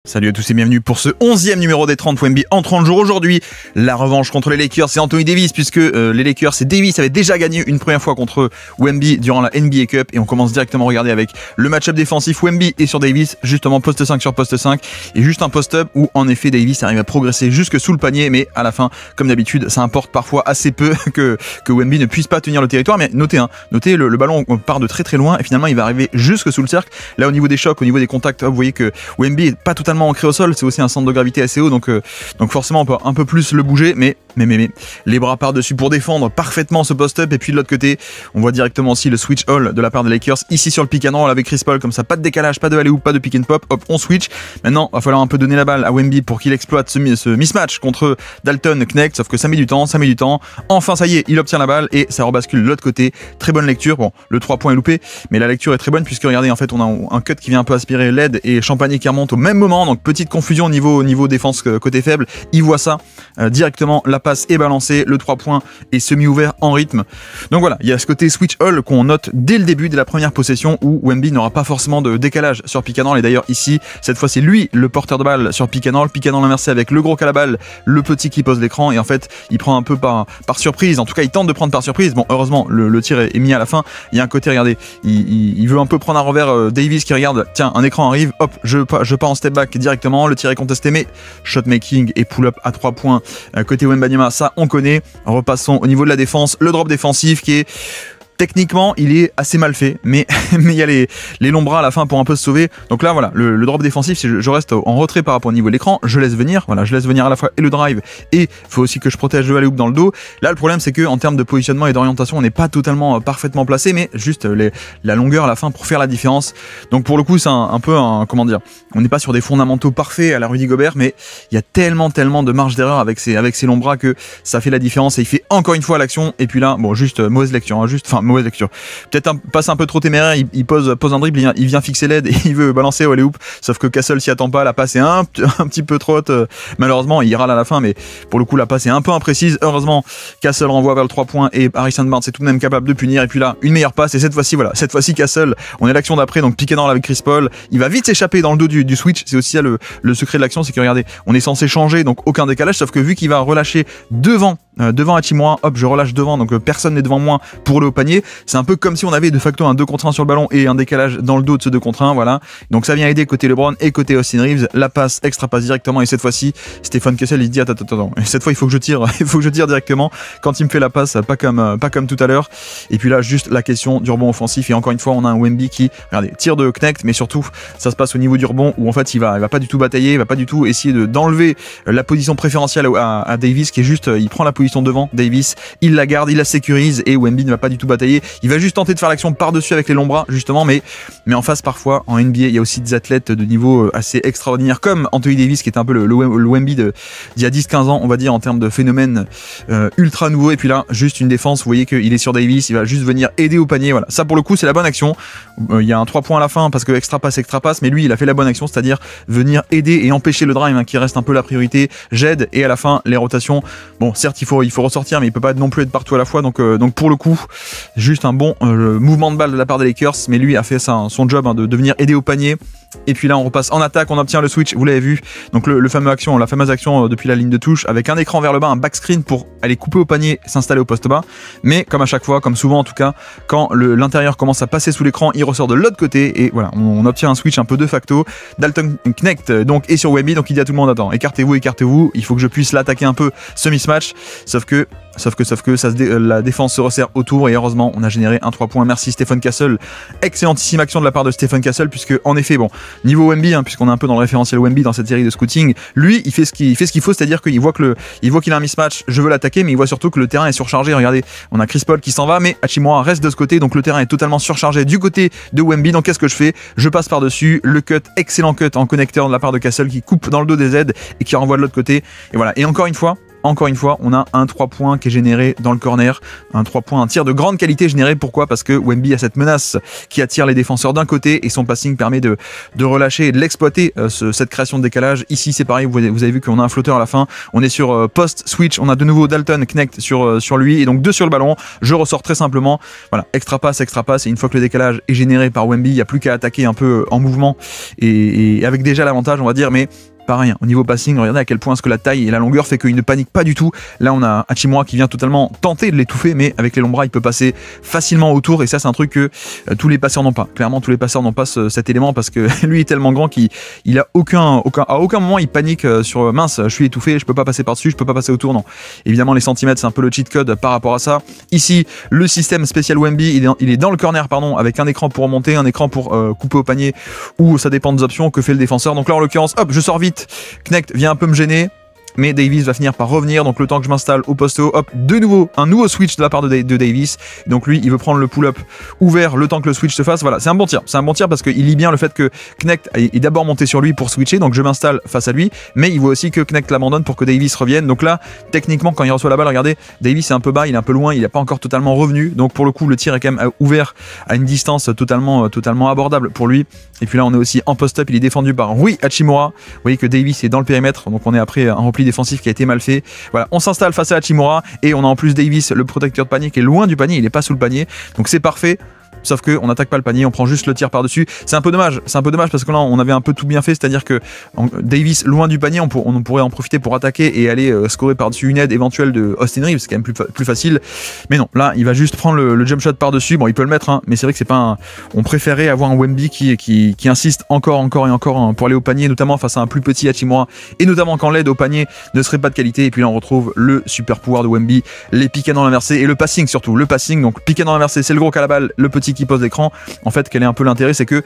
Salut à tous et bienvenue pour ce 11e numéro des 30 Wemby en 30 jours. Aujourd'hui, la revanche contre les Lakers, c'est Anthony Davis puisque les Lakers et Davis avaient déjà gagné une première fois contre Wemby durant la NBA Cup et on commence directement à regarder avec le match-up défensif Wemby et sur Davis, justement poste 5 sur poste 5 et juste un post-up où en effet Davis arrive à progresser jusque sous le panier, mais à la fin, comme d'habitude, ça importe parfois assez peu que Wemby ne puisse pas tenir le territoire. Mais notez, le ballon part de très très loin et finalement il va arriver jusque sous le cercle. Là au niveau des chocs, au niveau des contacts, vous voyez que Wemby est pas totalement ancré au sol, c'est aussi un centre de gravité assez haut, donc forcément on peut un peu plus le bouger, mais les bras par-dessus pour défendre parfaitement ce post-up. Et puis de l'autre côté, on voit directement aussi le switch all de la part des Lakers, ici sur le pick and roll avec Chris Paul, comme ça, pas de décalage, pas de alley-oop, pas de pick and pop, hop, on switch. Maintenant, va falloir un peu donner la balle à Wemby pour qu'il exploite ce mismatch contre Dalton Knecht, sauf que ça met du temps. Enfin, ça y est, il obtient la balle et ça rebascule de l'autre côté. Très bonne lecture. Bon, le 3 points est loupé, mais la lecture est très bonne puisque regardez, en fait, on a un cut qui vient un peu aspirer l'aide et Champagné qui remonte au même moment, donc petite confusion au niveau défense côté faible. Il voit ça directement, la passe est balancée, le 3 points est semi-ouvert en rythme. Donc voilà, il y a ce côté switch all qu'on note dès le début de la première possession où Wemby n'aura pas forcément de décalage sur pick and roll. Et d'ailleurs ici, cette fois c'est lui le porteur de balle sur pick and roll inversé avec le gros qui a la balle, le petit qui pose l'écran et en fait il prend un peu par surprise, en tout cas il tente de prendre par surprise. Bon, heureusement le tir est mis à la fin. Il y a un côté, regardez, il veut un peu prendre un revers, Davis qui regarde, tiens, un écran arrive, hop, je pars en step back directement, le tir est contesté, mais shot making et pull up à 3 points côté Wembanyama, ça on connaît. Repassons au niveau de la défense, le drop défensif qui est techniquement, il est assez mal fait, mais il y a les longs bras à la fin pour un peu se sauver. Donc là, voilà, le drop défensif, si je reste en retrait par rapport au niveau de l'écran, je laisse venir à la fois et le drive, et il faut aussi que je protège le alley-oop dans le dos. Là, le problème, c'est que en termes de positionnement et d'orientation, on n'est pas totalement parfaitement placé, mais juste la longueur à la fin pour faire la différence. Donc pour le coup, c'est un peu comment dire, on n'est pas sur des fondamentaux parfaits à la Rudy Gobert, mais il y a tellement de marge d'erreur avec ces longs bras que ça fait la différence et il fait encore une fois l'action. Et puis là, bon, juste mauvaise lecture, mauvaise lecture. Peut-être passe un peu trop téméraire, il pose un dribble, il vient fixer l'aide et il veut balancer au alley-oop, sauf que Castle s'y attend pas, la passe est un petit peu trop haute, malheureusement il râle à la fin, mais pour le coup la passe est un peu imprécise. Heureusement Castle renvoie vers le 3 points et Harrison Barnes est tout de même capable de punir. Et puis là une meilleure passe et cette fois-ci Castle, on est l'action d'après, donc pick and roll avec Chris Paul, il va vite s'échapper dans le dos du switch. C'est aussi ça le secret de l'action, c'est que regardez, on est censé changer, donc aucun décalage, sauf que vu qu'il va relâcher devant Hachimura, hop, je relâche devant, donc personne n'est devant moi pour le haut panier. C'est un peu comme si on avait de facto un 2 contre 1 sur le ballon et un décalage dans le dos de ce 2 contre 1, voilà. Donc ça vient aider côté LeBron et côté Austin Reeves. La passe, extra passe directement, et cette fois-ci, Stephen Castle, il se dit attends, et cette fois il faut que je tire directement quand il me fait la passe, pas comme tout à l'heure. Et puis là, juste la question du rebond offensif, et encore une fois, on a un Wemby qui, regardez, tire de Knecht, mais surtout, ça se passe au niveau du rebond où en fait il va pas du tout batailler, il va pas du tout essayer d'enlever la position préférentielle à Davis, qui est juste, il prend la position devant Davis, il la garde, il la sécurise, et Wemby ne va pas du tout batailler. Il va juste tenter de faire l'action par-dessus avec les longs bras, justement, mais en face, parfois, en NBA, il y a aussi des athlètes de niveau assez extraordinaire, comme Anthony Davis, qui est un peu le Wemby d'il y a 10-15 ans, on va dire, en termes de phénomène ultra nouveau. Et puis là, juste une défense, vous voyez qu'il est sur Davis, il va juste venir aider au panier, voilà. Ça, pour le coup, c'est la bonne action. Il y a un 3 points à la fin, parce que extra passe, mais lui, il a fait la bonne action, c'est-à-dire venir aider et empêcher le drive, qui reste un peu la priorité. J'aide, et à la fin, les rotations, bon, certes, il faut ressortir, mais il peut pas non plus être partout à la fois, donc pour le coup, juste un bon mouvement de balle de la part des Lakers, mais lui a fait son job, de venir aider au panier. Et puis là on repasse en attaque, on obtient le switch, vous l'avez vu, donc la fameuse action depuis la ligne de touche avec un écran vers le bas, un back screen pour aller couper au panier, s'installer au poste bas. Mais comme à chaque fois, comme souvent en tout cas, quand l'intérieur commence à passer sous l'écran, il ressort de l'autre côté et voilà, on obtient un switch un peu de facto. Dalton Knecht donc est sur Wemby, donc il dit à tout le monde attends, écartez-vous, il faut que je puisse l'attaquer un peu ce mismatch, sauf que la défense se resserre autour et heureusement on a généré un 3 points. Merci Stephen Castle, excellentissime action de la part de Stephen Castle, puisque en effet, bon, niveau Wemby, puisqu'on est un peu dans le référentiel Wemby dans cette série de scouting, lui il fait ce qu'il faut, c'est-à-dire qu'il voit qu'il a un mismatch, je veux l'attaquer, mais il voit surtout que le terrain est surchargé. Regardez, on a Chris Paul qui s'en va, mais Hachimura reste de ce côté, donc le terrain est totalement surchargé du côté de Wemby. Donc qu'est-ce que je fais? Je passe par-dessus, le cut, excellent cut en connecteur de la part de Castle qui coupe dans le dos des aides et qui renvoie de l'autre côté. Et voilà, et encore une fois, encore une fois, on a un 3 points qui est généré dans le corner, un 3 points, un tir de grande qualité généré. Pourquoi? Parce que Wemby a cette menace qui attire les défenseurs d'un côté et son passing permet de relâcher et de l'exploiter, cette création de décalage. Ici, c'est pareil, vous avez vu qu'on a un flotteur à la fin. On est sur post-switch, on a de nouveau Dalton Knecht sur lui et donc 2 sur le ballon. Je ressors très simplement. Voilà, extra passe. Et une fois que le décalage est généré par Wemby, il n'y a plus qu'à attaquer un peu en mouvement et avec déjà l'avantage, on va dire, mais pareil, au niveau passing, regardez à quel point est-ce que la taille et la longueur fait qu'il ne panique pas du tout. Là, on a Hachimura qui vient totalement tenter de l'étouffer, mais avec les longs bras, il peut passer facilement autour. Et ça, c'est un truc que tous les passeurs n'ont pas. Clairement, tous les passeurs n'ont pas cet élément parce que lui est tellement grand qu'il a à aucun moment il panique sur mince, je suis étouffé, je peux pas passer par-dessus, je peux pas passer autour. Non. Évidemment, les centimètres, c'est un peu le cheat code par rapport à ça. Ici, le système spécial Wemby, il est dans le corner, pardon, avec un écran pour remonter, un écran pour couper au panier, ou ça dépend des options que fait le défenseur. Donc là, en l'occurrence, hop, je sors vite. Knecht vient un peu me gêner, mais Davis va finir par revenir. Donc le temps que je m'installe au poste haut, hop, de nouveau un nouveau switch de la part de Davis. Donc lui, il veut prendre le pull-up ouvert le temps que le switch se fasse. Voilà, c'est un bon tir. C'est un bon tir parce qu'il lit bien le fait que Knecht est d'abord monté sur lui pour switcher. Donc je m'installe face à lui, mais il voit aussi que Knecht l'abandonne pour que Davis revienne. Donc là, techniquement, quand il reçoit la balle, regardez, Davis est un peu bas, il est un peu loin, il n'est pas encore totalement revenu. Donc pour le coup, le tir est quand même ouvert à une distance totalement abordable pour lui. Et puis là, on est aussi en post-up, il est défendu par Rui Hachimura. Vous voyez que Davis est dans le périmètre, donc on est après un repli défensif qui a été mal fait. Voilà, on s'installe face à Hachimura et on a en plus Davis, le protecteur de panier, qui est loin du panier, il n'est pas sous le panier, donc c'est parfait. Sauf qu'on n'attaque pas le panier, on prend juste le tir par-dessus. C'est un peu dommage parce que là on avait un peu tout bien fait, c'est-à-dire que Davis loin du panier, on pourrait en profiter pour attaquer et aller scorer par-dessus une aide éventuelle de Austin Reeves, c'est quand même plus facile. Mais non, là il va juste prendre le jump shot par-dessus. Bon, il peut le mettre, hein, mais c'est vrai que c'est pas on préférait avoir un Wemby qui insiste encore pour aller au panier, notamment face à un plus petit Hachimura, et notamment quand l'aide au panier ne serait pas de qualité. Et puis là on retrouve le super pouvoir de Wemby, les pick and roll inversés et le passing surtout. Le passing, donc pick and roll inversé, c'est le gros qui a la balle, le petit qui pose l'écran. En fait, quel est un peu l'intérêt, c'est que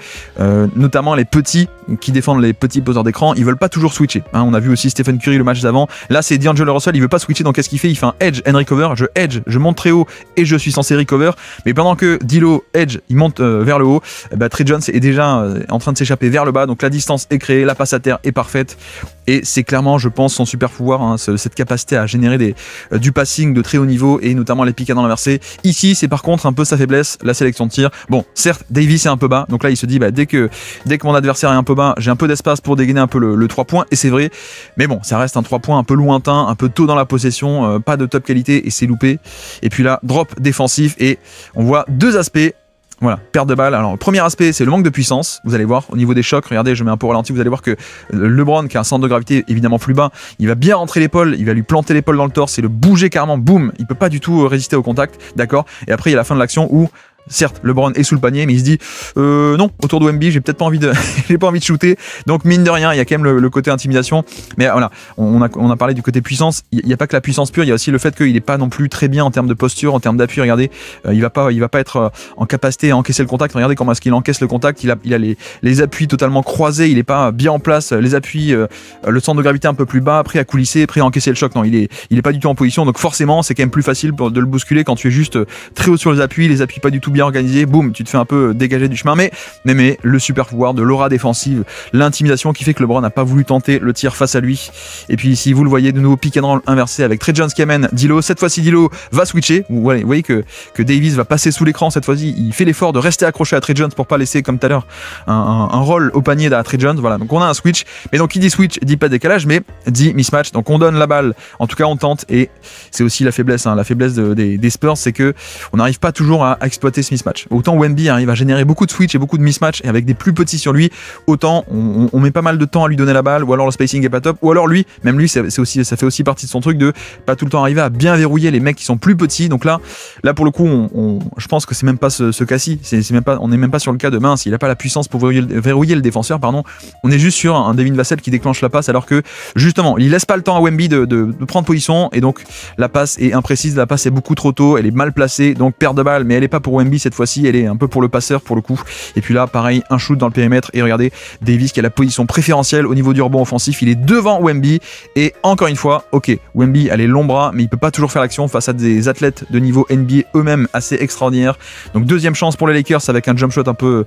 notamment les petits qui défendent les petits poseurs d'écran, ils veulent pas toujours switcher, hein. On a vu aussi Stephen Curry le match d'avant. Là, c'est D'Angelo Russell, il veut pas switcher, donc qu'est-ce qu'il fait? Il fait un edge and recover. Je monte très haut et je suis censé recover. Mais pendant que D'Lo edge, il monte vers le haut, Tre Jones est déjà en train de s'échapper vers le bas. Donc la distance est créée, la passe à terre est parfaite. Et c'est clairement, je pense, son super pouvoir, hein, cette capacité à générer du passing de très haut niveau et notamment les pick and roll inversés. Ici, c'est par contre un peu sa faiblesse, la sélection de tir. Bon, certes, Davis est un peu bas, donc là il se dit dès que mon adversaire est un peu bas, j'ai un peu d'espace pour dégainer un peu le 3 points, et c'est vrai. Mais bon, ça reste un 3 points un peu lointain, un peu tôt dans la possession, pas de top qualité et c'est loupé. Et puis là, drop défensif et on voit deux aspects. Voilà, perte de balle. Alors, le premier aspect, c'est le manque de puissance. Vous allez voir, au niveau des chocs, regardez, je mets un peu ralenti, vous allez voir que LeBron, qui a un centre de gravité évidemment plus bas, il va bien rentrer l'épaule, il va lui planter l'épaule dans le torse et le bouger carrément, boum, il peut pas du tout résister au contact, d'accord. Et après, il y a la fin de l'action où certes, LeBron est sous le panier, mais il se dit non, autour de Wemby, j'ai peut-être pas envie de, j'ai pas envie de shooter. Donc mine de rien, il y a quand même le côté intimidation. Mais voilà, on a parlé du côté puissance. Il n'y a pas que la puissance pure, il y a aussi le fait qu'il est pas non plus très bien en termes de posture, en termes d'appui. Regardez, il va pas être en capacité à encaisser le contact. Regardez comment est-ce qu'il encaisse le contact. Il a les appuis totalement croisés. Il est pas bien en place. Les appuis, le centre de gravité un peu plus bas, prêt à coulisser, prêt à encaisser le choc. Non, il est pas du tout en position. Donc forcément, c'est quand même plus facile de le bousculer quand tu es juste très haut sur les appuis pas du tout bien organisé, boum, tu te fais un peu dégager du chemin, mais le super pouvoir de l'aura défensive, l'intimidation qui fait que LeBron n'a pas voulu tenter le tir face à lui. Et puis ici, vous le voyez, de nouveau pick and roll inversé avec Tre Jones qui amène D'Lo. Cette fois-ci, D'Lo va switcher. Vous voyez que Davis va passer sous l'écran cette fois-ci. Il fait l'effort de rester accroché à Tre Jones pour pas laisser, comme tout à l'heure, un roll au panier à Tre Jones. Voilà, donc on a un switch. Mais donc, qui dit switch, dit pas décalage, mais dit mismatch. Donc on donne la balle. En tout cas, on tente. Et c'est aussi la faiblesse, la faiblesse des Spurs, c'est que on n'arrive pas toujours à exploiter ce mismatch. Autant Wemby arrive à générer beaucoup de switch et beaucoup de mismatch et avec des plus petits sur lui, autant on met pas mal de temps à lui donner la balle, ou alors le spacing est pas top, ou alors lui ça fait aussi partie de son truc de pas tout le temps arriver à bien verrouiller les mecs qui sont plus petits. Donc là pour le coup je pense que c'est même pas ce cas-ci, on n'est même pas sur le cas de mince, il a pas la puissance pour verrouiller le défenseur, pardon. On est juste sur un Devin Vassell qui déclenche la passe, alors que justement il laisse pas le temps à Wemby de prendre position, et donc la passe est imprécise, la passe est beaucoup trop tôt, elle est mal placée, donc perte de balle, mais elle est pas pour Wemby, Wemby cette fois-ci, elle est un peu pour le passeur pour le coup. Et puis là, pareil, un shoot dans le périmètre. Et regardez, Davis qui a la position préférentielle au niveau du rebond offensif. Il est devant Wemby. Et encore une fois, ok, Wemby, elle est long bras, mais il peut pas toujours faire l'action face à des athlètes de niveau NBA eux-mêmes assez extraordinaires. Donc deuxième chance pour les Lakers avec un jump shot un peu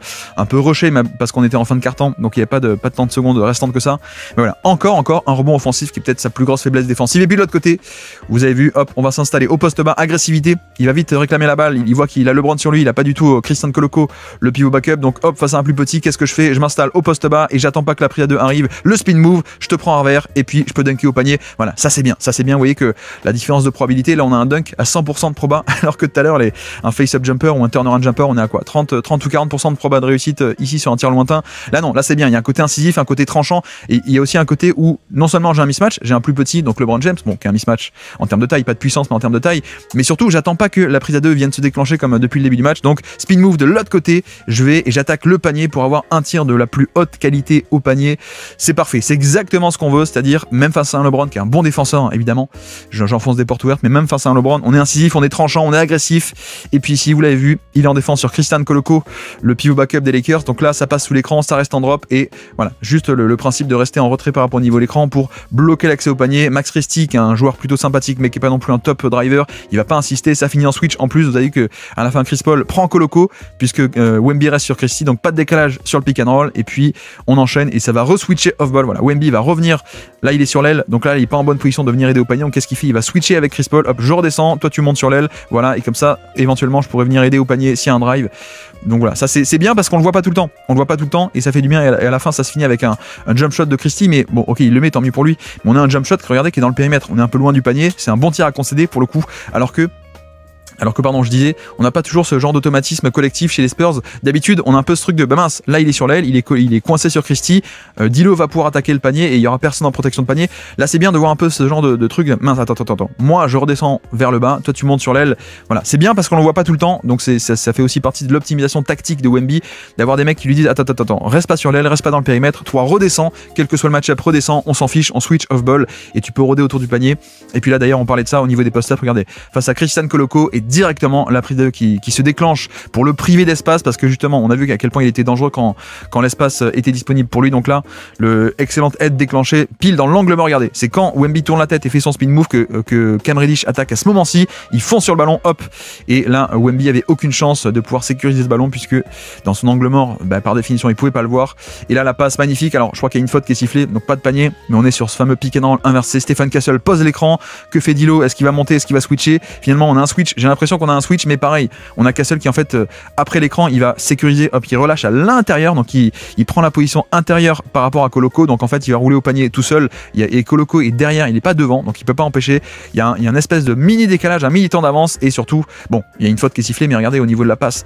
rushé, parce qu'on était en fin de quart-temps. Donc il n'y avait pas de temps de secondes restantes que ça. Mais voilà, encore un rebond offensif qui est peut-être sa plus grosse faiblesse défensive. Et puis de l'autre côté, vous avez vu, hop, on va s'installer au poste bas, agressivité. Il va vite réclamer la balle. Il voit qu'il a LeBron sur lui. Il a pas du tout Christian Koloko, le pivot backup. Donc hop, face à un plus petit, qu'est-ce que je fais? Je m'installe au poste bas et j'attends pas que la prise à 2 arrive. Le spin move, je te prends en revers et puis je peux dunker au panier. Voilà, ça c'est bien. Ça c'est bien. Vous voyez que la différence de probabilité, là on a un dunk à 100% de proba, alors que tout à l'heure un face-up jumper ou un turnaround jumper, on est à quoi? 30 ou 40% de proba de réussite ici sur un tir lointain. Là non, là c'est bien. Il y a un côté incisif, un côté tranchant et il y a aussi un côté où non seulement j'ai un mismatch, j'ai un plus petit, donc LeBron James, bon, qui est un mismatch en termes de taille, pas de puissance, mais en termes de taille. Mais surtout, j'attends pas que la prise à 2 vienne se déclencher comme depuis le début du match. Donc, spin move de l'autre côté, je vais et j'attaque le panier pour avoir un tir de la plus haute qualité au panier. C'est parfait. C'est exactement ce qu'on veut, c'est-à-dire, même face à un LeBron qui est un bon défenseur, hein, évidemment, j'enfonce des portes ouvertes, mais même face à un LeBron, on est incisif, on est tranchant, on est agressif. Et puis ici, vous l'avez vu, il est en défense sur Christian Koloko, le pivot backup des Lakers. Donc là, ça passe sous l'écran, ça reste en drop. Et voilà, juste le principe de rester en retrait par rapport au niveau de l'écran pour bloquer l'accès au panier. Max Christie, qui est un joueur plutôt sympathique, mais qui est pas non plus un top driver, il va pas insister, ça finit en switch. En plus, vous avez vu que à la fin, Chris Paul prend Koloko, puisque Wemby reste sur Christie, donc pas de décalage sur le pick and roll, et puis on enchaîne et ça va re-switcher off-ball. Voilà, Wemby va revenir, là il est sur l'aile, donc là il est pas en bonne position de venir aider au panier, donc qu'est-ce qu'il fait? Il va switcher avec Chris Paul, hop, je redescends, toi tu montes sur l'aile, voilà, et comme ça, éventuellement, je pourrais venir aider au panier s'il y a un drive. Donc voilà, ça c'est bien parce qu'on le voit pas tout le temps. On le voit pas tout le temps et ça fait du bien. Et à la fin, ça se finit avec un jump shot de Christie. Mais bon, ok, il le met, tant mieux pour lui. Mais on a un jump shot, regardez, qui est dans le périmètre. On est un peu loin du panier. C'est un bon tir à concéder pour le coup. Alors que, pardon, je disais, on n'a pas toujours ce genre d'automatisme collectif chez les Spurs. D'habitude, on a un peu ce truc de, bah mince, là il est sur l'aile, il est coincé sur Christie, D'Lo va pouvoir attaquer le panier et il y aura personne en protection de panier. Là, c'est bien de voir un peu ce genre de truc. Mince, attends. Moi, je redescends vers le bas, toi tu montes sur l'aile. Voilà, c'est bien parce qu'on le voit pas tout le temps. Donc ça fait aussi partie de l'optimisation tactique de Wemby, d'avoir des mecs qui lui disent, attends, reste pas sur l'aile, reste pas dans le périmètre, toi redescends, quel que soit le match-up, redescends, on s'en fiche, on switch off-ball et tu peux rôder autour du panier. Et puis là, d'ailleurs, on parlait de ça au niveau des post-up. Regardez, face à Christian Koloko et directement la prise de qui se déclenche pour le priver d'espace, parce que justement on a vu à quel point il était dangereux quand l'espace était disponible pour lui. Donc là, le excellent head déclenché pile dans l'angle mort. Regardez, c'est quand Wemby tourne la tête et fait son spin move que Cam Reddish attaque à ce moment-ci. Il fonce sur le ballon, hop, et là Wemby avait aucune chance de pouvoir sécuriser ce ballon puisque dans son angle mort, par définition il pouvait pas le voir. Et là la passe magnifique. Alors je crois qu'il y a une faute qui est sifflée, donc pas de panier, mais on est sur ce fameux pick and roll inversé. Stéphane Castle pose l'écran. Que fait D'Lo? Est-ce qu'il va monter? Est-ce qu'il va switcher? Finalement on a un switch. J'ai l'impression qu'on a un switch, mais pareil, on a Castle qui en fait après l'écran il va sécuriser, hop, il relâche à l'intérieur, donc il prend la position intérieure par rapport à Koloko, donc en fait il va rouler au panier tout seul, et Koloko est derrière, il n'est pas devant, donc il peut pas empêcher. Il y a un espèce de mini décalage, un mini temps d'avance, et surtout bon, il y a une faute qui est sifflée, mais regardez au niveau de la passe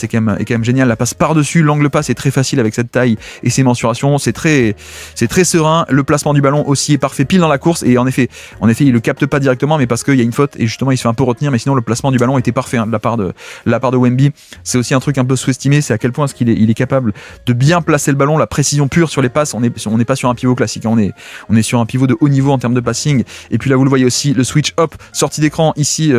est quand même géniale. La passe par dessus, l'angle passe est très facile avec cette taille et ses mensurations, c'est très serein. Le placement du ballon aussi est parfait, pile dans la course, et en effet il le capte pas directement, mais parce qu'il y a une faute et justement il se fait un peu retenir, mais sinon le placement du ballon était parfait, hein, de la part de Wemby. C'est aussi un truc un peu sous-estimé, c'est à quel point est-ce qu'il est capable de bien placer le ballon, la précision pure sur les passes. On n'est pas sur un pivot classique, hein, on est sur un pivot de haut niveau en termes de passing. Et puis là vous le voyez aussi, le switch, hop, sortie d'écran ici,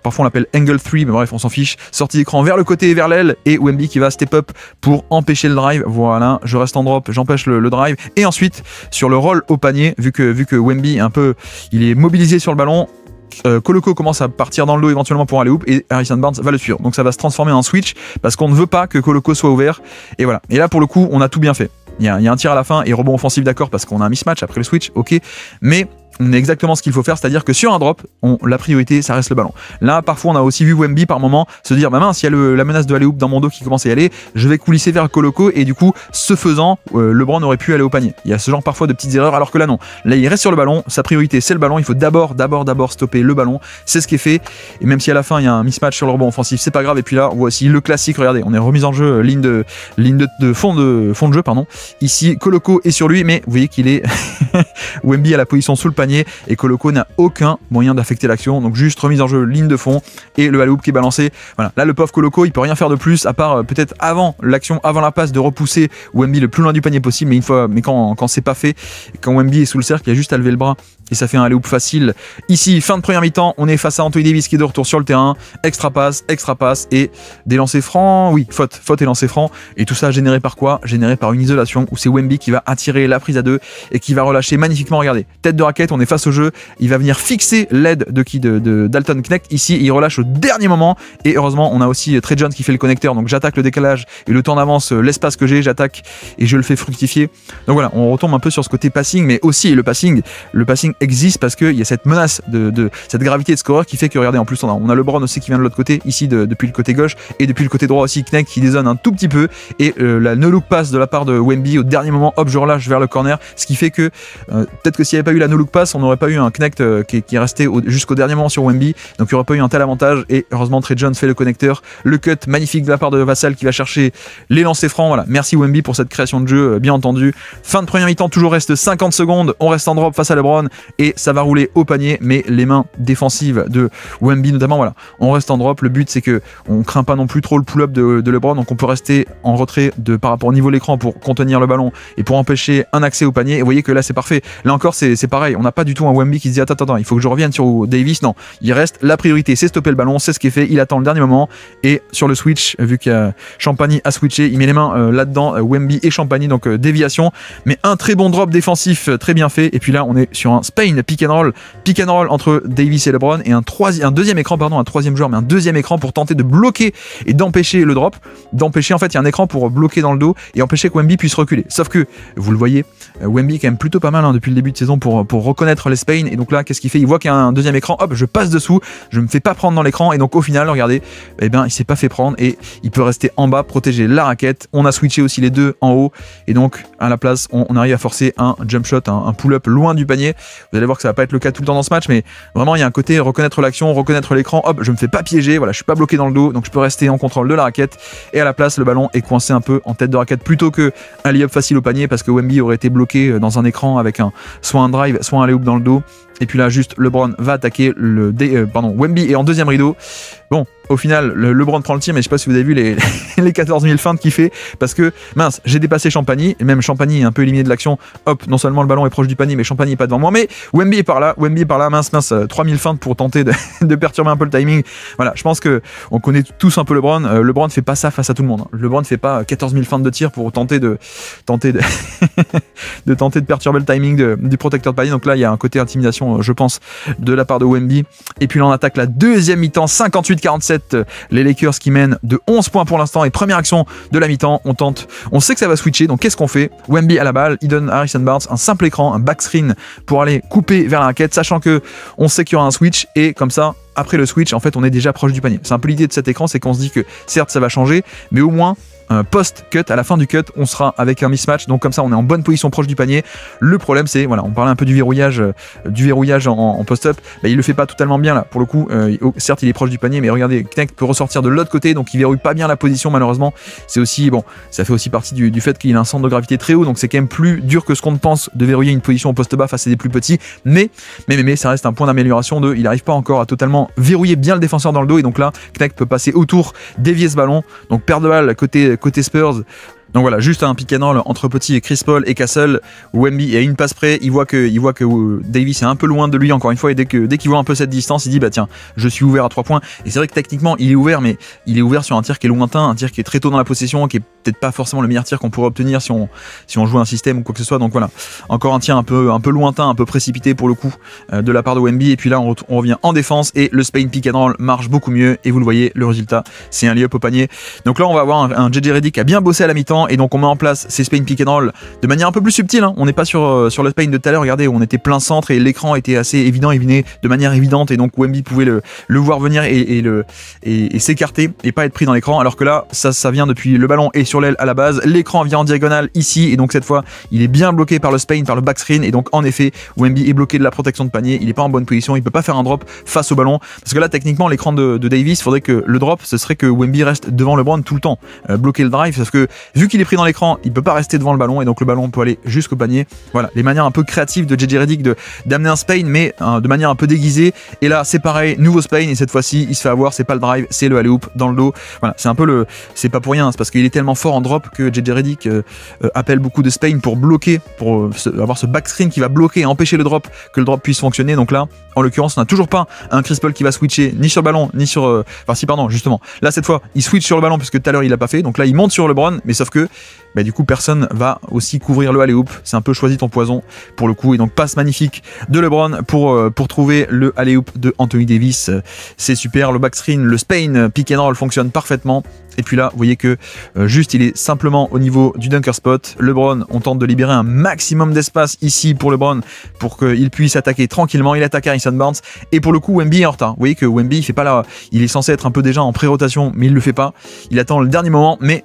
parfois on l'appelle angle 3, mais bref on s'en fiche, sortie d'écran vers le côté et vers l'aile, et Wemby qui va step up pour empêcher le drive. Voilà, je reste en drop, j'empêche le drive, et ensuite sur le roll au panier, vu que Wemby il est mobilisé sur le ballon, Koloko commence à partir dans le dos éventuellement pour aller hoop, et Harrison Barnes va le suivre. Donc ça va se transformer en switch parce qu'on ne veut pas que Koloko soit ouvert. Et voilà. Et là pour le coup on a tout bien fait. Il y a un tir à la fin et rebond offensif, d'accord, parce qu'on a un mismatch après le switch, ok. Mais on a exactement ce qu'il faut faire, c'est-à-dire que sur un drop, la priorité, ça reste le ballon. Là, parfois, on a aussi vu Wemby par moment se dire, bah mince, il y a la menace de aller hoop dans mon dos qui commence à y aller, je vais coulisser vers Koloko, et du coup, ce faisant, LeBron aurait pu aller au panier. Il y a ce genre parfois de petites erreurs, alors que là, non. Là, il reste sur le ballon, sa priorité, c'est le ballon, il faut d'abord stopper le ballon, c'est ce qui est fait, et même si à la fin, il y a un mismatch sur le rebond offensif, c'est pas grave. Et puis là, on voit aussi le classique, regardez, on est remis en jeu, ligne de fond de jeu, pardon. Ici, Koloko est sur lui, mais vous voyez qu'il est Wemby à la position sous le panier, et Koloko n'a aucun moyen d'affecter l'action, donc juste remise en jeu, ligne de fond, et le alley-oop qui est balancé. Voilà, là le pauvre Koloko il peut rien faire de plus à part peut-être avant l'action, avant la passe, de repousser Wemby le plus loin du panier possible, mais quand c'est pas fait, quand Wemby est sous le cercle, il y a juste à lever le bras et ça fait un alley-oop facile. Ici, fin de première mi-temps, on est face à Anthony Davis qui est de retour sur le terrain, extra passe et des lancers francs, oui, faute et lancers francs, et tout ça généré par quoi? Généré par une isolation où c'est Wemby qui va attirer la prise à 2 et qui va relâcher magnifiquement, regardez, tête de raquette, on est face au jeu, il va venir fixer l'aide de Dalton Knecht, ici il relâche au dernier moment, et heureusement on a aussi Trey Jones qui fait le connecteur, donc j'attaque le décalage et le temps d'avance, l'espace que j'ai, j'attaque et je le fais fructifier. Donc voilà, on retombe un peu sur ce côté passing, mais aussi le passing existe parce qu'il y a cette menace de cette gravité de scoreur qui fait que, regardez, en plus on a LeBron aussi qui vient de l'autre côté, ici depuis le côté gauche, et depuis le côté droit aussi Knecht qui dézone un tout petit peu, et la no-look pass de la part de Wemby au dernier moment, hop, je relâche vers le corner, ce qui fait que peut-être que s'il n'y avait pas eu la no-look pass, on n'aurait pas eu un Knecht qui est resté jusqu'au dernier moment sur Wemby, donc il n'y aurait pas eu un tel avantage, et heureusement Trey Jones fait le connecteur, le cut magnifique de la part de Vassell qui va chercher les lancers francs. Voilà, merci Wemby pour cette création de jeu, bien entendu. Fin de première mi-temps, toujours reste 50 secondes, on reste en drop face à LeBron et ça va rouler au panier, mais les mains défensives de Wemby notamment, voilà, on reste en drop. Le but c'est que on craint pas non plus trop le pull-up de LeBron, donc on peut rester en retrait par rapport au niveau de l'écran pour contenir le ballon et pour empêcher un accès au panier. Et vous voyez que là c'est parfait, là encore c'est pareil, on n'a pas du tout un Wemby qui se dit attends, il faut que je revienne sur Davis. Non, il reste, la priorité c'est stopper le ballon, c'est ce qui est fait, il attend le dernier moment, et sur le switch, vu qu'il y a Champagny à switcher, il met les mains là-dedans, Wemby et Champagny, donc déviation, mais un très bon drop défensif, très bien fait. Et puis là on est sur un Spain pick and roll entre Davis et LeBron, et un deuxième écran, pardon, un troisième joueur, mais un deuxième écran pour tenter de bloquer et d'empêcher le drop, d'empêcher, en fait il y a un écran pour bloquer dans le dos et empêcher que Wemby puisse reculer. Sauf que, vous le voyez, Wemby est quand même plutôt pas mal depuis le début de saison pour reconnaître les Spain, et donc là qu'est-ce qu'il fait? Il voit qu'il y a un deuxième écran, hop, je passe dessous, je me fais pas prendre dans l'écran, et donc au final, regardez, eh bien il s'est pas fait prendre et il peut rester en bas, protéger la raquette. On a switché aussi les deux en haut, et donc à la place on arrive à forcer un jump shot, un pull-up loin du panier. Vous allez voir que ça va pas être le cas tout le temps dans ce match, mais vraiment il y a un côté reconnaître l'action, reconnaître l'écran, hop, je me fais pas piéger, voilà, je suis pas bloqué dans le dos, donc je peux rester en contrôle de la raquette, et à la place le ballon est coincé un peu en tête de raquette plutôt que un lay-up facile au panier, parce que Wemby aurait été bloqué dans un écran avec soit un drive, soit un lay-up dans le dos. Et puis là juste LeBron va attaquer Wemby est en deuxième rideau. Bon, au final LeBron prend le tir, mais je sais pas si vous avez vu les 14 000 feintes qu'il fait, parce que mince, j'ai dépassé Champagny, et même Champagny est un peu éliminé de l'action. Hop, non seulement le ballon est proche du panier, mais Champagny est pas devant moi, mais Wemby est par là, mince, 3000 feintes pour tenter de perturber un peu le timing. Voilà, je pense que on connaît tous un peu LeBron. LeBron ne fait pas ça face à tout le monde, hein. LeBron ne fait pas 14 000 feintes de tir pour tenter de perturber le timing du protecteur de panier. Donc là il y a un côté intimidation, je pense, de la part de Wemby. Et puis là on attaque la deuxième mi-temps, 58-47, les Lakers qui mènent de 11 points pour l'instant, et première action de la mi-temps, on sait que ça va switcher, donc qu'est-ce qu'on fait? Wemby à la balle, il donne à Harrison Barnes un simple écran, un back screen pour aller couper vers la raquette, sachant que on sait qu'il y aura un switch, et comme ça après le switch, en fait on est déjà proche du panier. C'est un peu l'idée de cet écran, c'est qu'on se dit que certes ça va changer, mais au moins post-cut, à la fin du cut, on sera avec un mismatch, donc comme ça on est en bonne position proche du panier. Le problème c'est, voilà, on parlait un peu du verrouillage en post-up, bah, il le fait pas totalement bien là, pour le coup, certes il est proche du panier, mais regardez, Knecht peut ressortir de l'autre côté, donc il verrouille pas bien la position malheureusement. C'est aussi, bon, ça fait aussi partie du fait qu'il a un centre de gravité très haut, donc c'est quand même plus dur que ce qu'on ne pense de verrouiller une position au poste bas face à des plus petits, mais ça reste un point d'amélioration il n'arrive pas encore à totalement verrouiller bien le défenseur dans le dos, et donc là Knecht peut passer autour, dévier ce ballon, donc perte de balle côté Spurs. Donc voilà, juste un pick and roll entre petit Chris Paul et Castle. Wemby est à une passe près, il voit que Davis est un peu loin de lui encore une fois, et dès qu'il voit un peu cette distance, il dit bah tiens, je suis ouvert à 3 points. Et c'est vrai que techniquement il est ouvert, mais il est ouvert sur un tir qui est lointain, un tir qui est très tôt dans la possession, qui est peut-être pas forcément le meilleur tir qu'on pourrait obtenir si on joue un système ou quoi que ce soit. Donc voilà, encore un tir un peu lointain, un peu précipité pour le coup de la part de Wemby. Et puis là on revient en défense, et le Spain pick and roll marche beaucoup mieux, et vous le voyez, le résultat c'est un lay-up au panier. Donc là on va avoir un JJ Redick qui a bien bossé à la mi-temps, et donc on met en place ces Spain pick and roll de manière un peu plus subtile, hein. On n'est pas sur le Spain de tout à l'heure, regardez, où on était plein centre et l'écran était assez évident, il venait de manière évidente, et donc Wemby pouvait le voir venir et s'écarter et pas être pris dans l'écran, alors que là ça vient depuis le ballon et sur l'aile à la base, l'écran vient en diagonale ici, et donc cette fois il est bien bloqué par le Spain, par le back screen, et donc en effet Wemby est bloqué de la protection de panier, il n'est pas en bonne position, il peut pas faire un drop face au ballon, parce que là techniquement l'écran de Davis, faudrait que le drop ce serait que Wemby reste devant LeBron tout le temps, bloquer le drive, parce que vu qu'il qu'il est pris dans l'écran, il peut pas rester devant le ballon et donc le ballon peut aller jusqu'au panier. Voilà, les manières un peu créatives de JJ Redick d'amener un Spain mais de manière un peu déguisée. Et là c'est pareil, nouveau Spain et cette fois-ci il se fait avoir, c'est pas le drive, c'est le alley-oop dans le dos. Voilà, c'est un peu le, c'est pas pour rien, c'est parce qu'il est tellement fort en drop que JJ Redick appelle beaucoup de Spain pour bloquer, pour avoir ce backscreen qui va bloquer et empêcher le drop, que le drop puisse fonctionner. Donc là, en l'occurrence, on n'a toujours pas un Chris Paul qui va switcher ni sur le ballon ni sur, enfin si pardon justement. Là cette fois, il switch sur le ballon puisque tout à l'heure il l'a pas fait. Donc là il monte sur LeBron, mais sauf que bah, du coup personne va aussi couvrir le alley-oop. C'est un peu choisi ton poison pour le coup. Et donc passe magnifique de LeBron pour trouver le alley-oop de Anthony Davis. C'est super, le backscreen, le Spain pick and roll fonctionne parfaitement. Et puis là, vous voyez que juste il est simplement au niveau du dunker spot. LeBron, on tente de libérer un maximum d'espace ici pour LeBron pour qu'il puisse attaquer tranquillement. Il attaque Harrison Barnes et pour le coup Wemby est en retard. Vous voyez que Wemby il fait pas là, il est censé être un peu déjà en pré-rotation, mais il le fait pas. Il attend le dernier moment, mais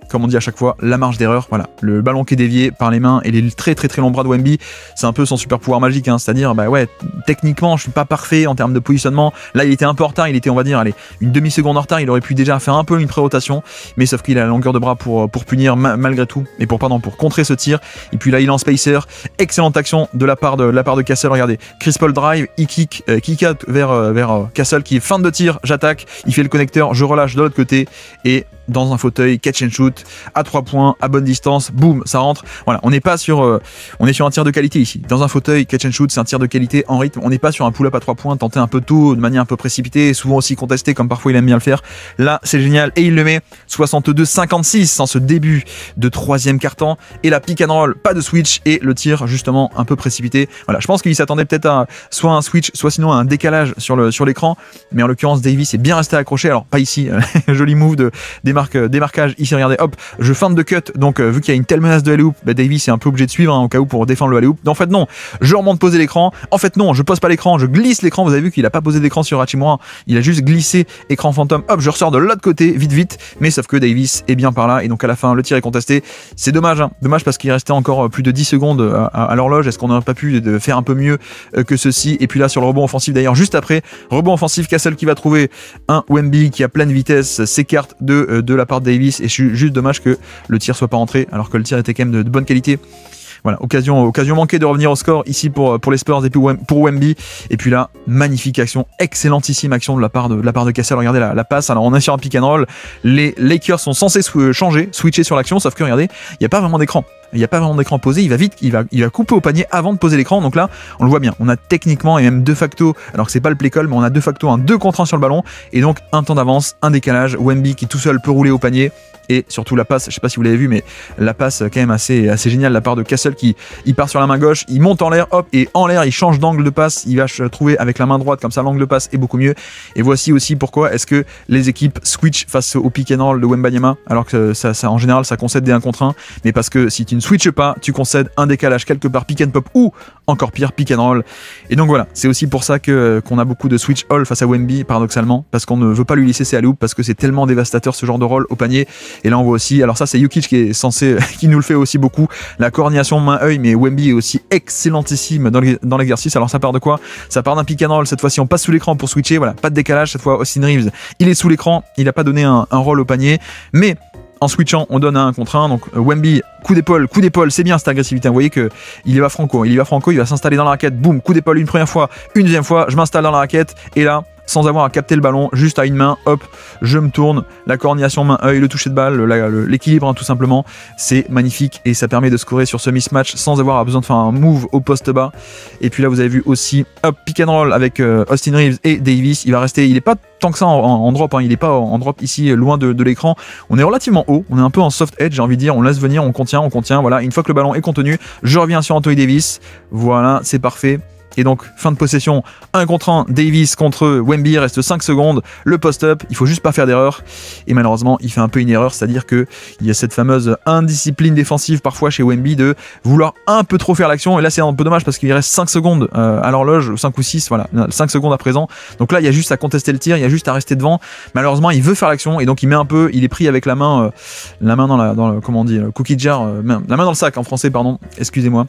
comme on dit à chaque fois, la marge d'erreur, voilà, le ballon qui est dévié par les mains et les très longs bras de Wemby, c'est un peu son super pouvoir magique, hein, c'est-à-dire, bah ouais, techniquement, je suis pas parfait en termes de positionnement, là il était un peu en retard, il était, on va dire, allez, une demi-seconde en retard, il aurait pu déjà faire un peu une pré-rotation, mais sauf qu'il a la longueur de bras pour punir malgré tout, et pour contrer ce tir, et puis là il est en spacer, excellente action de la part de Castle, regardez, Chris Paul drive, il kick out vers Castle qui est fin de tir, j'attaque, il fait le connecteur, je relâche de l'autre côté, et dans un fauteuil, catch and shoot, à 3 points, à bonne distance, boum, ça rentre. Voilà, on n'est pas sur, on est sur un tir de qualité ici. Dans un fauteuil, catch and shoot, c'est un tir de qualité en rythme. On n'est pas sur un pull-up à 3 points, tenté un peu tôt, de manière un peu précipitée, souvent aussi contesté, comme parfois il aime bien le faire. Là, c'est génial, et il le met 62-56 en ce début de troisième quart-temps. Et la pick and roll, pas de switch, et le tir justement un peu précipité. Voilà, je pense qu'il s'attendait peut-être à soit un switch, soit sinon à un décalage sur l'écran. Mais en l'occurrence, Davis est bien resté accroché. Alors pas ici, joli move de démarquage ici, regardez, hop, je feinte de cut, donc vu qu'il y a une telle menace de alley-oop, bah, Davis est un peu obligé de suivre au cas où pour défendre le alley-oop. En fait non, je remonte poser l'écran, en fait non, je pose pas l'écran, je glisse l'écran, vous avez vu qu'il a pas posé d'écran sur Hachimura, il a juste glissé écran fantôme, hop, je ressors de l'autre côté, vite, mais sauf que Davis est bien par là, et donc à la fin, le tir est contesté, c'est dommage, hein, dommage parce qu'il restait encore plus de 10 secondes à l'horloge, est-ce qu'on n'aurait pas pu faire un peu mieux que ceci, et puis là sur le rebond offensif d'ailleurs, juste après, rebond offensif, Castle qui va trouver un Wemby qui a pleine vitesse, s'écarte de la part de Davis, et juste dommage que le tir soit pas rentré alors que le tir était quand même de bonne qualité. Voilà, occasion manquée de revenir au score ici pour les Spurs et puis pour Wemby. Et puis là, magnifique action, excellentissime action de la part de Castle. Regardez la passe. Alors on est sur un pick and roll. Les Lakers sont censés switcher sur l'action, sauf que regardez, il n'y a pas vraiment d'écran. Il n'y a pas vraiment d'écran posé, il va vite, il va couper au panier avant de poser l'écran. Donc là, on le voit bien, on a techniquement et même de facto, alors que c'est pas le play call, mais on a de facto un 2 contre 1 sur le ballon. Et donc un temps d'avance, un décalage, Wemby qui tout seul peut rouler au panier. Et surtout la passe, je sais pas si vous l'avez vu, mais la passe quand même assez géniale de la part de Castle qui il part sur la main gauche, il monte en l'air, hop, et en l'air il change d'angle de passe, il va trouver avec la main droite, comme ça l'angle de passe est beaucoup mieux. Et voici aussi pourquoi est-ce que les équipes switch face au pick and roll de Wembanyama, alors que ça en général ça concède des 1 contre 1, mais parce que si tu ne switches pas, tu concèdes un décalage quelque part pick and pop ou encore pire pick and roll. Et donc voilà, c'est aussi pour ça qu'on a beaucoup de switch all face à Wemby paradoxalement, parce qu'on ne veut pas lui laisser ses alley-oops parce que c'est tellement dévastateur ce genre de roll au panier. Et là on voit aussi, alors ça c'est Jokic qui est censé, qui nous le fait aussi beaucoup, la coordination main-œil, mais Wemby est aussi excellentissime dans l'exercice. Alors ça part de quoi? Ça part d'un pick and roll, cette fois-ci on passe sous l'écran pour switcher, voilà, pas de décalage, cette fois Austin Reeves, il est sous l'écran, il n'a pas donné un roll au panier, mais en switchant, on donne un 1 contre 1, donc Wemby, coup d'épaule, c'est bien cette agressivité, vous voyez que il va franco, il va s'installer dans la raquette, boum, coup d'épaule une première fois, une deuxième fois, je m'installe dans la raquette, et là, sans avoir à capter le ballon, juste à une main, hop, je me tourne, la coordination main-œil, le toucher de balle, l'équilibre hein, tout simplement, c'est magnifique et ça permet de scorer sur ce mismatch sans avoir besoin de faire un move au poste bas. Et puis là vous avez vu aussi, hop, pick and roll avec Austin Reeves et Davis, il va rester, il est pas tant que ça en drop, hein, il est pas en drop ici loin de l'écran, on est relativement haut, on est un peu en soft edge j'ai envie de dire, on laisse venir, on contient, voilà, une fois que le ballon est contenu, je reviens sur Anthony Davis, voilà, c'est parfait. Et donc, fin de possession, 1 contre 1, Davis contre Wemby, reste 5 secondes, le post-up, il faut juste pas faire d'erreur. Et malheureusement, il fait un peu une erreur, c'est-à-dire qu'il y a cette fameuse indiscipline défensive parfois chez Wemby de vouloir un peu trop faire l'action. Et là, c'est un peu dommage parce qu'il reste 5 secondes à l'horloge, 5 ou 6, voilà, 5 secondes à présent. Donc là, il y a juste à contester le tir, il y a juste à rester devant. Malheureusement, il veut faire l'action et donc il met un peu, il est pris avec la main dans le comment on dit, le cookie jar, la main dans le sac en français, pardon, excusez-moi.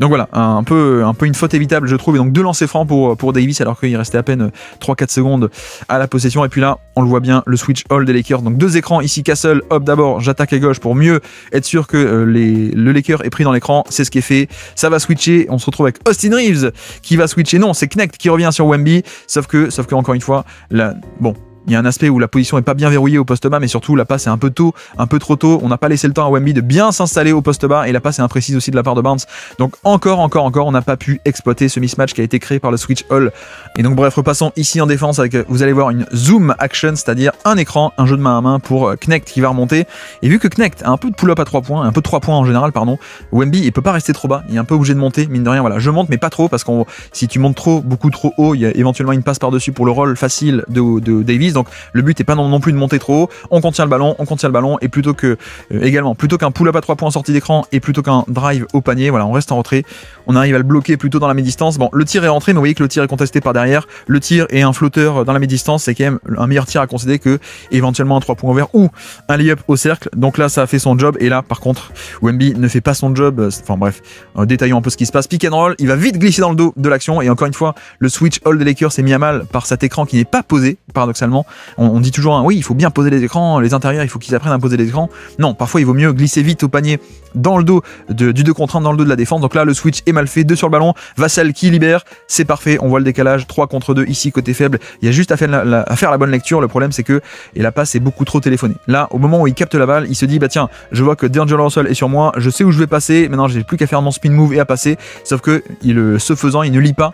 Donc voilà, un peu une faute évitable, je trouve, retrouve donc 2 lancers francs pour Davis alors qu'il restait à peine 3-4 secondes à la possession. Et puis là, on le voit bien, le switch all des Lakers. Donc 2 écrans ici, Castle, hop d'abord, j'attaque à gauche pour mieux être sûr que le Laker est pris dans l'écran. C'est ce qui est fait. Ça va switcher. On se retrouve avec Austin Reeves qui va switcher. Non, c'est Knecht qui revient sur Wemby. Sauf que encore une fois, là, bon. Il y a un aspect où la position est pas bien verrouillée au poste bas, mais surtout la passe est un peu tôt, un peu trop tôt. On n'a pas laissé le temps à Wemby de bien s'installer au poste bas et la passe est imprécise aussi de la part de Barnes. Donc encore, on n'a pas pu exploiter ce mismatch qui a été créé par le switch all. Et donc bref, repassons ici en défense avec, vous allez voir une zoom action, c'est-à-dire un écran, un jeu de main à main pour Knecht qui va remonter. Et vu que Knecht a un peu de pull-up à 3 points, un peu de 3 points en général, pardon, Wemby il peut pas rester trop bas, il est un peu obligé de monter, mine de rien, voilà. Je monte mais pas trop parce que si tu montes trop, beaucoup trop haut, il y a éventuellement une passe par-dessus pour le roll facile de Davis. Donc le but est pas non plus de monter trop haut, on contient le ballon et plutôt qu'un pull-up à 3 points en sortie d'écran et plutôt qu'un drive au panier, voilà, on reste en retrait, on arrive à le bloquer plutôt dans la mi-distance. Bon, le tir est rentré, mais vous voyez que le tir est contesté par derrière, le tir et un flotteur dans la mi-distance, c'est quand même un meilleur tir à concéder que éventuellement un 3 points ouverts ou un lay-up au cercle. Donc là ça a fait son job et là par contre Wemby ne fait pas son job, enfin bref, détaillons un peu ce qui se passe. Pick and roll, il va vite glisser dans le dos de l'action et encore une fois le switch all des Lakers est mis à mal par cet écran qui n'est pas posé, paradoxalement. On dit toujours, oui, il faut bien poser les écrans, les intérieurs, il faut qu'ils apprennent à poser les écrans. Non, parfois il vaut mieux glisser vite au panier dans le dos du 2 contre 1 dans le dos de la défense. Donc là, le switch est mal fait, 2 sur le ballon, Vassell qui libère, c'est parfait, on voit le décalage, 3 contre 2 ici, côté faible. Il y a juste à faire la bonne lecture. Le problème, c'est que la passe est beaucoup trop téléphonée. Là, au moment où il capte la balle, il se dit, bah tiens, je vois que D'Angelo Russell est sur moi, je sais où je vais passer, maintenant j'ai plus qu'à faire mon spin move et à passer. Sauf que, ce faisant, il ne lit pas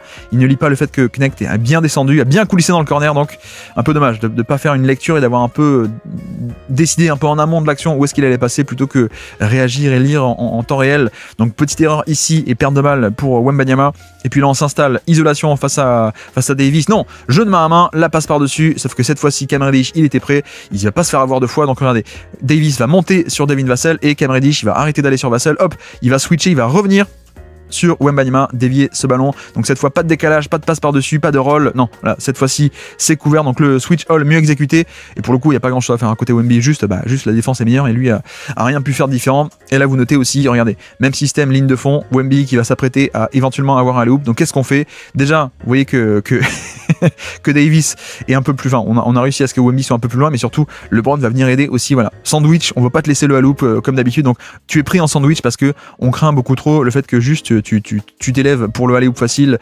le fait que Knecht a bien descendu, a bien coulissé dans le corner, donc un peu dommage de pas faire une lecture et d'avoir un peu décidé un peu en amont de l'action où est-ce qu'il allait passer plutôt que réagir et lire en temps réel. Donc petite erreur ici et perte de balle pour Wembanyama. Et puis là on s'installe, isolation face à Davis. Non, jeu de main à main, la passe par-dessus, sauf que cette fois-ci Cam Reddish il était prêt, il va pas se faire avoir 2 fois. Donc regardez, Davis va monter sur Devin Vassell et Cam Reddish il va arrêter d'aller sur Vassell, hop, il va switcher, il va revenir sur Wembanyama, dévier ce ballon. Donc cette fois pas de décalage, pas de passe par-dessus, pas de roll. Non, là cette fois-ci c'est couvert. Donc le switch all mieux exécuté. Et pour le coup il n'y a pas grand-chose à faire à côté Wemby. Juste la défense est meilleure et lui a rien pu faire de différent. Et là vous notez aussi, regardez, même système, ligne de fond, Wemby qui va s'apprêter à éventuellement avoir un loop. Donc qu'est-ce qu'on fait? Déjà, vous voyez que que Davis est un peu plus... Enfin, on a réussi à ce que Wemby soit un peu plus loin, mais surtout, LeBron va venir aider aussi, voilà. Sandwich, on ne va pas te laisser le haloop comme d'habitude, donc tu es pris en sandwich parce que on craint beaucoup trop le fait que juste tu t'élèves pour le haloop facile.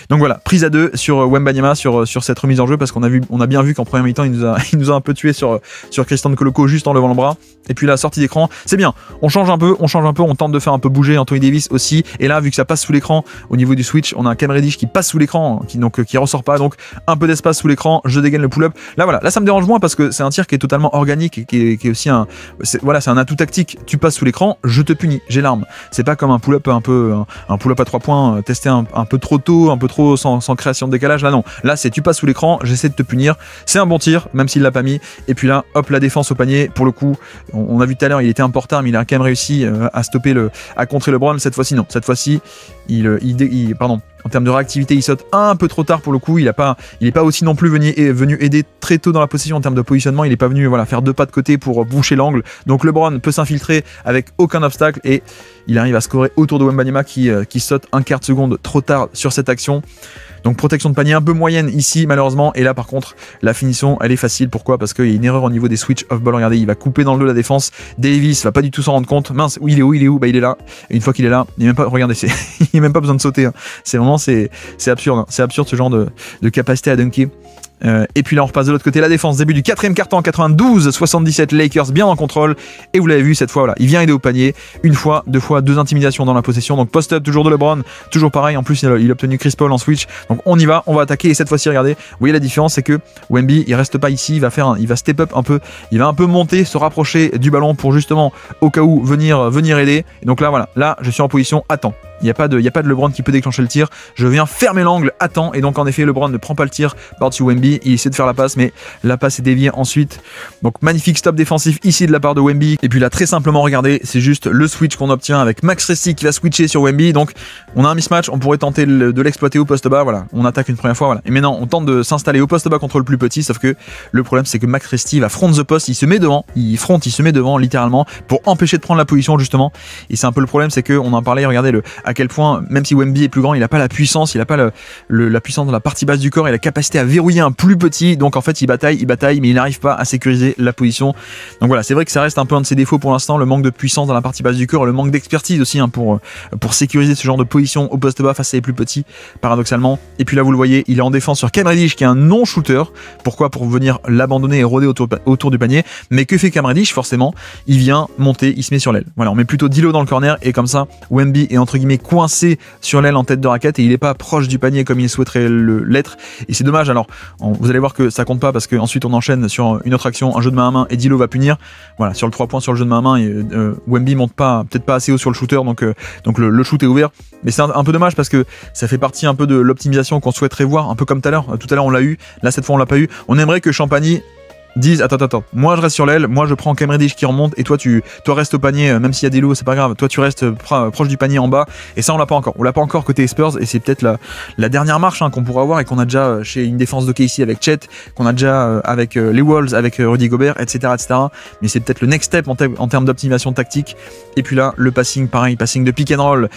Donc voilà, prise à 2 sur Wembanyama, sur cette remise en jeu, parce qu'on a bien vu qu'en première mi-temps, il nous a un peu tué sur Christian Koloko juste en levant le bras. Et puis la sortie d'écran, c'est bien. On change un peu, on tente de faire un peu bouger Anthony Davis aussi. Et là, vu que ça passe sous l'écran, au niveau du switch, on a un Cam Reddish qui passe sous l'écran, qui ressort pas, donc un peu d'espace sous l'écran, je dégaine le pull-up. Là voilà, là ça me dérange moins parce que c'est un tir qui est totalement organique et qui est aussi c'est un atout tactique. Tu passes sous l'écran, je te punis, j'ai l'arme. C'est pas comme un pull-up un pull-up à 3 points testé un peu trop tôt, un peu trop sans création de décalage. Là non, là c'est tu passes sous l'écran, j'essaie de te punir. C'est un bon tir, même s'il l'a pas mis. Et puis là, hop, la défense au panier. Pour le coup, on a vu tout à l'heure, il était un porteur, mais il a quand même réussi à stopper à contrer LeBron. Cette fois-ci non, cette fois-ci pardon. En termes de réactivité, il saute un peu trop tard pour le coup. Il est pas aussi non plus venu aider très tôt dans la possession en termes de positionnement. Il est pas venu faire 2 pas de côté pour boucher l'angle. Donc LeBron peut s'infiltrer avec aucun obstacle et il arrive à scorer autour de Wembanyama qui saute un quart de seconde trop tard sur cette action. Donc protection de panier un peu moyenne ici malheureusement. Et là par contre la finition elle est facile. Pourquoi? Parce qu'il y a une erreur au niveau des switch off ball. Regardez, il va couper dans le dos la défense. Davis va pas du tout s'en rendre compte. Mince, il est où? Bah il est là. Et une fois qu'il est là, il n'y a même pas, regardez, il n'y a même pas besoin de sauter. Hein. C'est vraiment c'est absurde. Hein. C'est absurde ce genre de capacité à dunker. Et puis là on repasse de l'autre côté, la défense, début du 4e quart-temps, 92-77, Lakers bien en contrôle, et vous l'avez vu cette fois, voilà, il vient aider au panier, une fois, 2 fois, 2 intimidations dans la possession, donc post-up toujours de LeBron, toujours pareil, en plus il a obtenu Chris Paul en switch, donc on y va, on va attaquer, et cette fois-ci regardez, vous voyez la différence, c'est que Wemby il reste pas ici, il va step up un peu, il va un peu monter, se rapprocher du ballon pour justement au cas où venir aider, et donc là voilà, là je suis en position, attends. Il n'y a pas de LeBron qui peut déclencher le tir. Je viens fermer l'angle, attends. Et donc en effet, LeBron ne prend pas le tir par-dessus Wemby. Il essaie de faire la passe, mais la passe est déviée ensuite. Donc magnifique stop défensif ici de la part de Wemby. Et puis là, très simplement, regardez, c'est juste le switch qu'on obtient avec Max Christie qui va switcher sur Wemby. Donc on a un mismatch, on pourrait tenter de l'exploiter au poste bas. Voilà, on attaque une première fois. Voilà. Et maintenant, on tente de s'installer au poste bas contre le plus petit. Sauf que le problème, c'est que Max Christie va front the post. Il se met devant, il se met devant littéralement pour empêcher de prendre la position justement. Et c'est un peu le problème, c'est que on en parlait. Regardez à quel point, même si Wemby est plus grand, il n'a pas la puissance, il n'a pas la puissance dans la partie basse du corps et la capacité à verrouiller un plus petit. Donc en fait, il bataille, mais il n'arrive pas à sécuriser la position. Donc voilà, c'est vrai que ça reste un peu un de ses défauts pour l'instant, le manque de puissance dans la partie basse du corps, le manque d'expertise aussi hein, pour sécuriser ce genre de position au poste bas face à les plus petits, paradoxalement. Et puis là, vous le voyez, il est en défense sur Cam Reddish qui est un non-shooter. Pourquoi? Pour venir l'abandonner et rôder autour du panier. Mais que fait Cam Reddish? Forcément, il vient monter, il se met sur l'aile. Voilà, on met plutôt D'Lo dans le corner et comme ça, Wemby est entre guillemets coincé sur l'aile en tête de raquette et il n'est pas proche du panier comme il souhaiterait l'être. Et c'est dommage. Alors, vous allez voir que ça compte pas parce qu'ensuite on enchaîne sur une autre action, un jeu de main à main et D'Lo va punir. Voilà, sur le 3 points sur le jeu de main à main, et Wemby monte peut-être pas assez haut sur le shooter, donc le shoot est ouvert. Mais c'est un peu dommage parce que ça fait partie un peu de l'optimisation qu'on souhaiterait voir, un peu comme tout à l'heure. Tout à l'heure on l'a eu, là cette fois on l'a pas eu. On aimerait que Champagny disent attends, moi je reste sur l'aile, moi je prends Cam Reddish qui remonte et toi restes au panier, même s'il y a des lots c'est pas grave, toi tu restes proche du panier en bas, et ça on l'a pas encore côté Spurs, et c'est peut-être la dernière marche hein, qu'on pourra avoir et qu'on a déjà chez une défense de KC avec Chet, qu'on a déjà avec les Wolves, avec Rudy Gobert, etc. Mais c'est peut-être le next step en termes d'optimisation tactique. Et puis là le passing, pareil, passing de pick and roll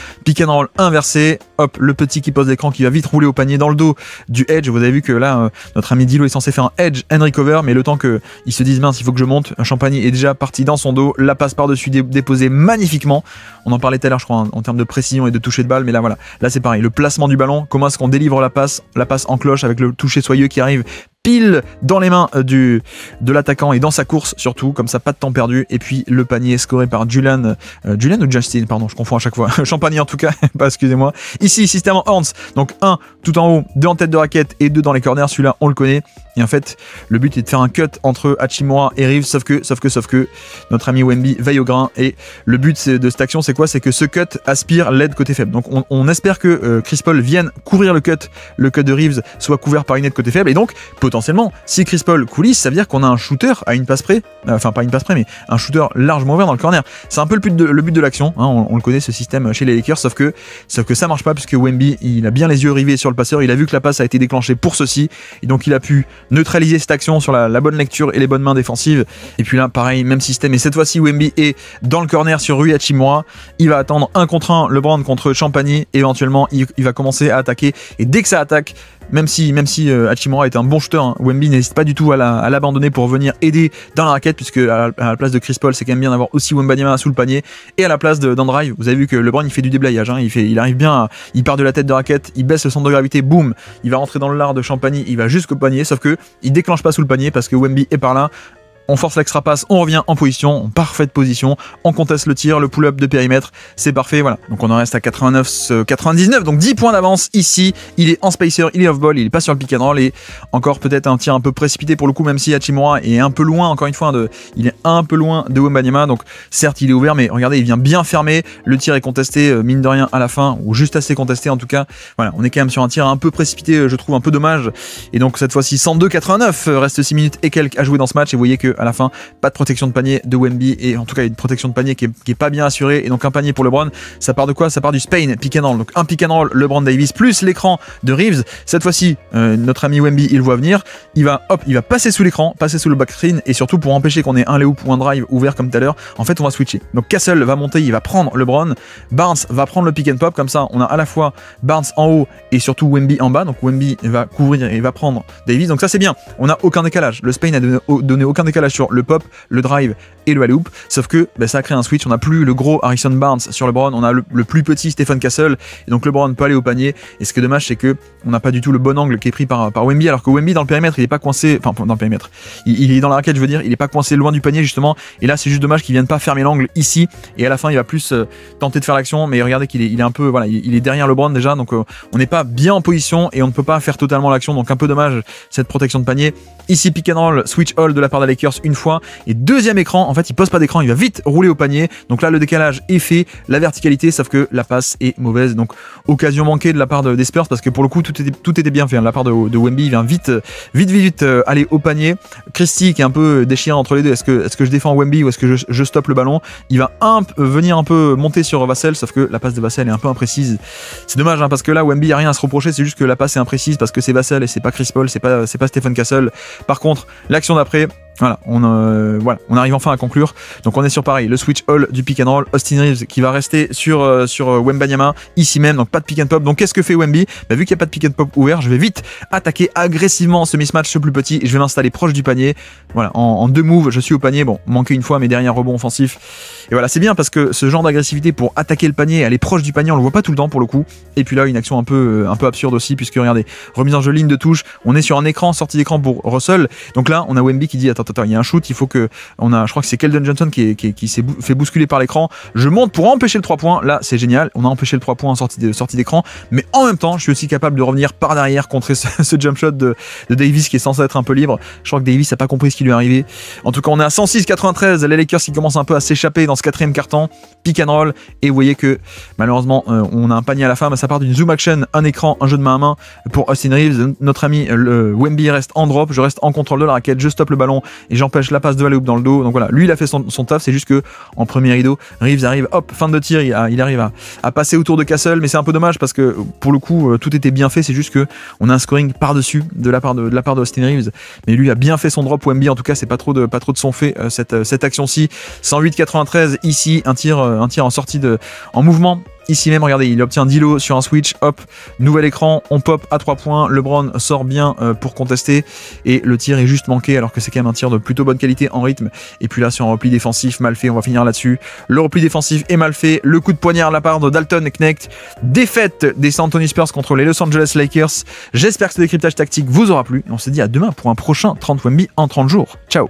inversé, hop, le petit qui pose l'écran qui va vite rouler au panier dans le dos du edge. Vous avez vu que là notre ami D'Lo est censé faire un edge and recover, mais le temps que ils se disent mince, il faut que je monte, Champagny est déjà parti dans son dos, la passe par-dessus déposée magnifiquement. On en parlait tout à l'heure je crois en termes de précision et de toucher de balle, mais là voilà, là c'est pareil, le placement du ballon, comment est-ce qu'on délivre la passe en cloche avec le toucher soyeux qui arrive pile dans les mains de l'attaquant et dans sa course surtout, comme ça pas de temps perdu. Et puis le panier scoré par Julian ou Justin, pardon, je confonds à chaque fois. Champagny en tout cas, pas excusez-moi. Ici système en horns, donc 1 tout en haut, 2 en tête de raquette et 2 dans les corners, celui-là on le connaît. Et en fait le but est de faire un cut entre Hachimura et Reeves, sauf que notre ami Wemby veille au grain, et le but de cette action c'est quoi? C'est que ce cut aspire l'aide côté faible. Donc on espère que Chris Paul vienne couvrir le cut de Reeves soit couvert par une aide côté faible, et donc potentiellement, si Chris Paul coulisse, ça veut dire qu'on a un shooter à une passe près, enfin pas une passe près, mais un shooter largement ouvert dans le corner. C'est un peu le but de l'action, hein, on le connaît ce système chez les Lakers, sauf que ça marche pas puisque Wemby, il a bien les yeux rivés sur le passeur, il a vu que la passe a été déclenchée pour ceci, et donc il a pu neutraliser cette action sur la bonne lecture et les bonnes mains défensives. Et puis là, pareil, même système, et cette fois-ci Wemby est dans le corner sur Rui Hachimura, il va attendre 1 contre 1 LeBron contre Champagny, éventuellement il va commencer à attaquer, et dès que ça attaque, même si Hachimura est un bon shooter, hein, Wemby n'hésite pas du tout à l'abandonner pour venir aider dans la raquette, puisque à la place de Chris Paul, c'est quand même bien d'avoir aussi Wembanyama sous le panier. Et à la place d'un drive, vous avez vu que LeBron il fait du déblayage, hein, il arrive bien, il part de la tête de raquette, il baisse le centre de gravité, boum, il va rentrer dans le lard de Champagny, il va jusqu'au panier, sauf que il déclenche pas sous le panier parce que Wemby est par là. On force l'extra passe, on revient en position, en parfaite position, on conteste le tir, le pull-up de périmètre, c'est parfait, voilà. Donc on en reste à 99, donc 10 points d'avance ici, il est en spacer, il est off-ball, il est pas sur le pick and roll, et encore peut-être un tir un peu précipité pour le coup, même si Hachimura est un peu loin, encore une fois, il est un peu loin de Wembanyama, donc certes il est ouvert, mais regardez, il vient bien fermer, le tir est contesté, mine de rien, à la fin, ou juste assez contesté en tout cas, voilà, on est quand même sur un tir un peu précipité, je trouve un peu dommage, et donc cette fois-ci 102-89, reste 6 minutes et quelques à jouer dans ce match, et vous voyez que à la fin, pas de protection de panier de Wemby, et en tout cas une protection de panier qui est pas bien assurée, et donc un panier pour LeBron. Ça part de quoi? Ça part du Spain pick and roll, donc un pick and roll LeBron Davis plus l'écran de Reeves. Cette fois-ci notre ami Wemby il voit venir, il va passer sous l'écran, passer sous le back screen, et surtout pour empêcher qu'on ait un layup ou un drive ouvert comme tout à l'heure, en fait on va switcher. Donc Castle va monter, il va prendre LeBron, Barnes va prendre le pick and pop, comme ça on a à la fois Barnes en haut et surtout Wemby en bas, donc Wemby va couvrir et va prendre Davis, donc ça c'est bien, on a aucun décalage, le Spain a donné aucun décalage sur le pop, le drive et le alley-oop, sauf que ça a créé un switch, on n'a plus le gros Harrison Barnes sur LeBron, on a le plus petit Stephen Castle, et donc LeBron peut aller au panier, et ce qui est dommage c'est que on n'a pas du tout le bon angle qui est pris par Wemby, alors que Wemby dans le périmètre il est pas coincé, enfin dans le périmètre, il est dans la raquette je veux dire, il est pas coincé loin du panier justement, et là c'est juste dommage qu'il vienne pas fermer l'angle ici, et à la fin il va plus tenter de faire l'action, mais regardez qu'il est un peu, voilà, il est derrière LeBron déjà, donc on n'est pas bien en position, et on ne peut pas faire totalement l'action, donc un peu dommage cette protection de panier. Ici pick and roll, switch all de la part des Lakers une fois, et deuxième écran, en fait il pose pas d'écran, il va vite rouler au panier, donc là le décalage est fait, la verticalité, sauf que la passe est mauvaise, donc occasion manquée de la part des Spurs, parce que pour le coup tout était bien fait, hein, de la part de Wemby, il vient vite aller au panier. Christie qui est un peu déchiré entre les deux, est-ce que je défends Wemby ou est-ce que je stoppe le ballon, il va venir un peu monter sur Vassell, sauf que la passe de Vassell est un peu imprécise, c'est dommage, hein, parce que là Wemby a rien à se reprocher, c'est juste que la passe est imprécise parce que c'est Vassell et c'est pas Chris Paul, c'est pas Stephen Castle. Par contre l'action d'après, Voilà, on arrive enfin à conclure. Donc on est sur pareil, le switch all du pick and roll, Austin Reeves qui va rester sur Wembanyama ici même, donc pas de pick and pop. Donc qu'est-ce que fait Wemby? Vu qu'il n'y a pas de pick and pop ouvert, je vais vite attaquer agressivement ce mismatch plus petit et je vais m'installer proche du panier. Voilà, en 2 moves, je suis au panier. Bon, manqué une fois, mais derrière rebond offensif. Et voilà, c'est bien parce que ce genre d'agressivité pour attaquer le panier, aller proche du panier, on le voit pas tout le temps pour le coup. Et puis là, une action un peu absurde aussi, puisque regardez, remise en jeu ligne de touche, on est sur un écran, sortie d'écran pour Russell. Donc là, on a Wemby qui dit attends, il y a un shoot, il faut que je crois que c'est Keldon Johnson qui s'est fait bousculer par l'écran. Je monte pour empêcher le 3 points. Là, c'est génial. On a empêché le 3 points en sortie d'écran, mais en même temps, je suis aussi capable de revenir par derrière contre ce jump shot de Davis qui est censé être un peu libre. Je crois que Davis n'a pas compris ce qui lui est arrivé. En tout cas, on est à 106-93. Les Lakers qui commencent un peu à s'échapper dans ce 4e quart-temps. Pick and roll. Et vous voyez que malheureusement, on a un panier à la fin. Mais ça part d'une zoom action, un écran, un jeu de main à main pour Austin Reeves. Notre ami Wemby reste en drop. Je reste en contrôle de la raquette. Je stoppe le ballon et j'empêche la passe de alley-oop dans le dos. Donc voilà, lui il a fait son taf. C'est juste que en premier rideau, Reeves arrive, hop, fin de tir. Il arrive à passer autour de Castle. Mais c'est un peu dommage parce que pour le coup, tout était bien fait. C'est juste que on a un scoring par-dessus de la part de Austin Reeves. Mais lui a bien fait son drop. Wemby en tout cas, c'est pas trop de son fait cette action-ci. 108-93 ici, un tir en sortie en mouvement. Ici même, regardez, il obtient Dilo sur un switch, hop, nouvel écran, on pop à 3 points, LeBron sort bien pour contester, et le tir est juste manqué, alors que c'est quand même un tir de plutôt bonne qualité en rythme, et puis là sur un repli défensif mal fait, on va finir là-dessus, le repli défensif est mal fait, le coup de poignard à la part de Dalton Knecht, défaite des San Antonio Spurs contre les Los Angeles Lakers, j'espère que ce décryptage tactique vous aura plu, et on se dit à demain pour un prochain 30 Wemby en 30 jours, ciao.